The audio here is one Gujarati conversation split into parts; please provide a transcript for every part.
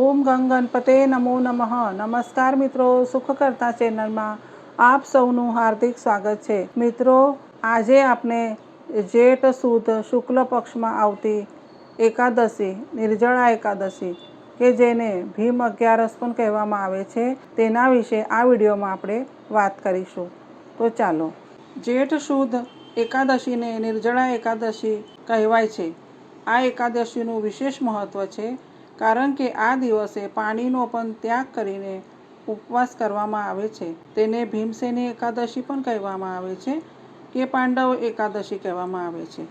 ઓમ ગંગ ગણપતે નમો નમઃ. નમસ્કાર મિત્રો, સુખકર્તા ચેનલમાં આપ સૌનું હાર્દિક સ્વાગત છે. મિત્રો, આજે આપણે જેઠ સુદ શુક્લ પક્ષમાં આવતી એકાદશી, નિર્જળા એકાદશી, કે જેને ભીમ અગિયારસ પણ કહેવામાં આવે છે, તેના વિશે આ વિડીયોમાં આપણે વાત કરીશું. તો ચાલો. જેઠ સુદ એકાદશીને નિર્જળા એકાદશી કહેવાય છે. આ એકાદશીનું વિશેષ મહત્વ છે, કારણ કે આ દિવસે પાણીનો પણ ત્યાગ કરીને ઉપવાસ કરવામાં આવે છે. તેને ભીમસેની એકાદશી પણ કહેવામાં આવે છે કે પાંડવ એકાદશી કહેવામાં આવે છે.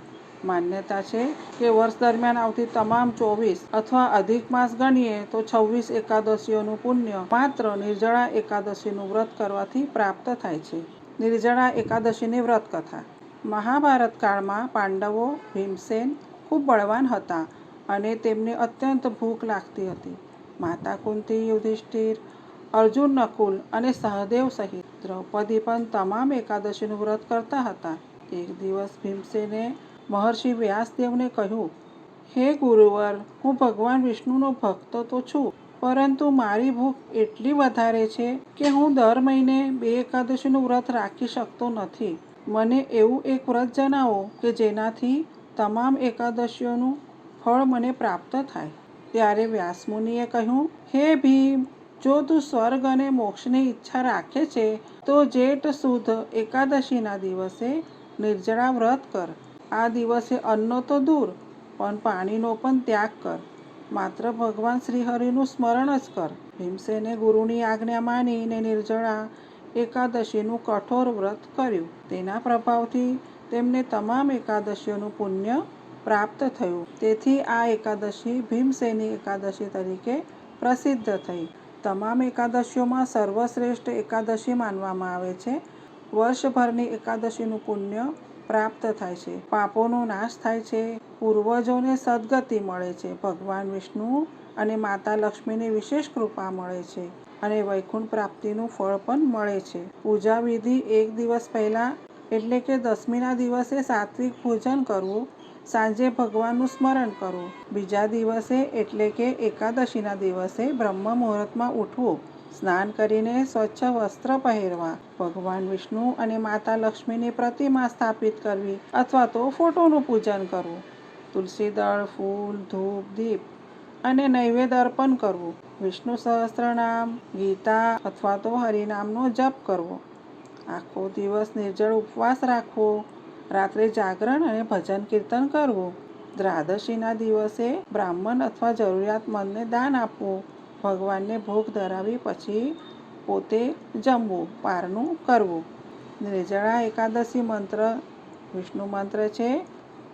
માન્યતા છે કે વર્ષ દરમિયાન આવતી તમામ 24 અથવા અધિક માસ ગણીએ તો 26 એકાદશીઓનું પુણ્ય માત્ર નિર્જળા એકાદશીનું વ્રત કરવાથી પ્રાપ્ત થાય છે. નિર્જળા એકાદશીની વ્રત કથા. મહાભારત કાળમાં પાંડવો ભીમસેન ખૂબ બળવાન હતા અને તેમને અત્યંત ભૂખ લાગતી હતી. માતા કુંતી, યુધિષ્ઠિર, અર્જુન, નકુલ અને સહદેવ સહિત દ્રૌપદી પણ તમામ એકાદશીનું વ્રત કરતા હતા. એક દિવસ ભીમસેને મહર્ષિ વ્યાસદેવને કહ્યું, હે ગુરુવર, હું ભગવાન વિષ્ણુનો ભક્ત તો છું, પરંતુ મારી ભૂખ એટલી વધારે છે કે હું દર મહિને 2 એકાદશીનું વ્રત રાખી શકતો નથી. મને એવું એક વ્રત જણાવો કે જેનાથી તમામ એકાદશીઓનું ફળ મને પ્રાપ્ત થાય. ત્યારે વ્યાસમુનિએ કહ્યું, હે ભીમ, જો તું સ્વર્ગ અને મોક્ષની ઈચ્છા રાખે છે તો જેઠ સુદ એકાદશીના દિવસે નિર્જળા વ્રત કર. આ દિવસે અન્નનો તો દૂર, પણ પાણીનો પણ ત્યાગ કર. માત્ર ભગવાન શ્રીહરિનું સ્મરણ જ કર. ભીમસેને ગુરુની આજ્ઞા માનીને નિર્જળા એકાદશીનું કઠોર વ્રત કર્યું. તેના પ્રભાવથી તેમને તમામ એકાદશીઓનું પુણ્ય પ્રાપ્ત થયું. તેથી આ એકાદશી ભીમસેની એકાદશી તરીકે પ્રસિદ્ધ થઈ. તમામ એકાદશીઓમાં સર્વશ્રેષ્ઠ એકાદશી માનવામાં આવે છે. વર્ષભરની એકાદશીનું પુણ્ય પ્રાપ્ત થાય છે, પાપોનો નાશ થાય છે, પૂર્વજોને સદગતિ મળે છે, ભગવાન વિષ્ણુ અને માતા લક્ષ્મીની વિશેષ કૃપા મળે છે અને વૈકુંઠ પ્રાપ્તિનું ફળ પણ મળે છે. પૂજા વિધિ. એક દિવસ પહેલા એટલે કે દશમીના દિવસે સાત્વિક ભોજન કરવું, સાંજે ભગવાનનું સ્મરણ કરવું. બીજા દિવસે એટલે કે એકાદશીના દિવસે બ્રહ્મ મુહૂર્તમાં ઉઠવું, સ્નાન કરીને સ્વચ્છ વસ્ત્ર પહેરવા, ભગવાન વિષ્ણુ અને માતા લક્ષ્મીની પ્રતિમા સ્થાપિત કરવી અથવા તો ફોટોનું પૂજન કરવું, તુલસી દળ, ફૂલ, ધૂપ, દીપ અને નૈવેદ્ય અર્પણ કરવું, વિષ્ણુ સહસ્ત્રનામ, ગીતા અથવા તો હરિનામનો જપ કરવો, આખો દિવસ નિર્જળ ઉપવાસ રાખવો, રાત્રે જાગરણ અને ભજન કીર્તન કરવું, દ્વાદશીના દિવસે બ્રાહ્મણ અથવા જરૂરિયાતમંદને દાન આપવું, ભગવાનને ભોગ ધરાવી પછી પોતે જમવું, પારણું કરવું. નિર્જળા એકાદશી મંત્ર. વિષ્ણુ મંત્ર છે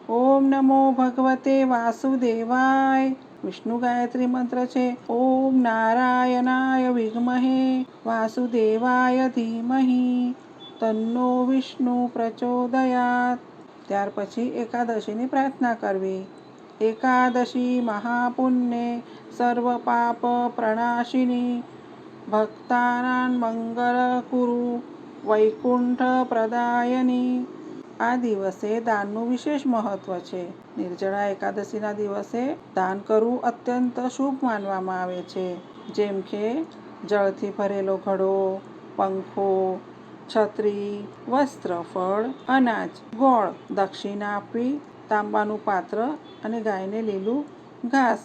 ઓમ નમો ભગવતે વાસુદેવાય. વિષ્ણુ ગાયત્રી મંત્ર છે ઓમ નારાયણાય વિદ્મહે વાસુદેવાય ધીમહિ તન્નો વિષ્ણુ પ્રચોદયાત. ત્યાર પછી એકાદશીની પ્રાર્થના કરવી. એકાદશી મહાપુણ્ય સર્વ પાપ પ્રણાશિની ભક્તાનાં મંગલકુરુ વૈકુંઠ પ્રદાયની. આ દિવસે દાનનું વિશેષ મહત્વ છે. નિર્જળા એકાદશીના દિવસે દાન કરવું અત્યંત શુભ માનવામાં આવે છે. જેમ કે જળથી ભરેલો ઘડો, પંખો, છત્રી, વસ્ત્ર, ફળ, અનાજ, ગોળ, દક્ષિણા આપવી, તાંબાનું પાત્ર અને ગાયને લીલું ઘાસ.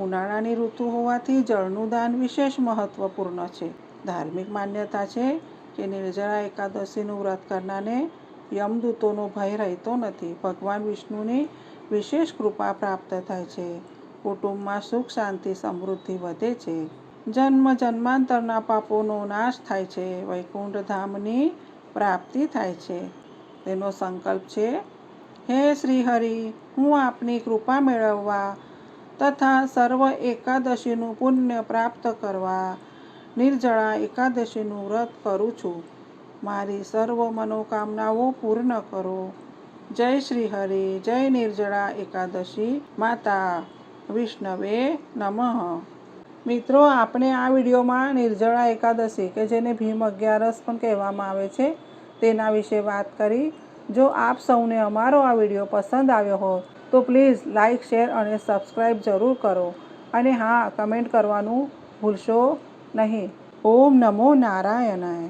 ઉનાળાની ઋતુ હોવાથી જળનું દાન વિશેષ મહત્વપૂર્ણ છે. ધાર્મિક માન્યતા છે કે નિર્જળા એકાદશીનું વ્રત કરનારને યમદૂતોનો ભય રહેતો નથી. ભગવાન વિષ્ણુની વિશેષ કૃપા પ્રાપ્ત થાય છે. કુટુંબમાં સુખ, શાંતિ, સમૃદ્ધિ વધે છે. જન્મ જન્માંતરના પાપોનો નાશ થાય છે. વૈકુંઠ ધામની પ્રાપ્તિ થાય છે. તેનો સંકલ્પ છે, હે શ્રીહરિ, હું આપની કૃપા મેળવવા તથા સર્વ એકાદશીનું પુણ્ય પ્રાપ્ત કરવા નિર્જળા એકાદશીનું વ્રત કરું છું. મારી સર્વ મનોકામનાઓ પૂર્ણ કરો. જય શ્રીહરિ. જય નિર્જળા એકાદશી માતા વિષ્ણવે નમઃ. મિત્રો, આપણે આ વિડીયોમાં નિર્જળા એકાદશી, કે જેને ભીમ અગિયારસ પણ કહેવામાં આવે છે, તેના વિશે વાત કરી. જો આપ સૌને અમારો આ વિડીયો પસંદ આવ્યો હોય તો પ્લીઝ લાઇક, શેર અને સબસ્ક્રાઈબ જરૂર કરો. અને હા, કમેન્ટ કરવાનું ભૂલશો નહીં. ઓમ નમો નારાયણાય.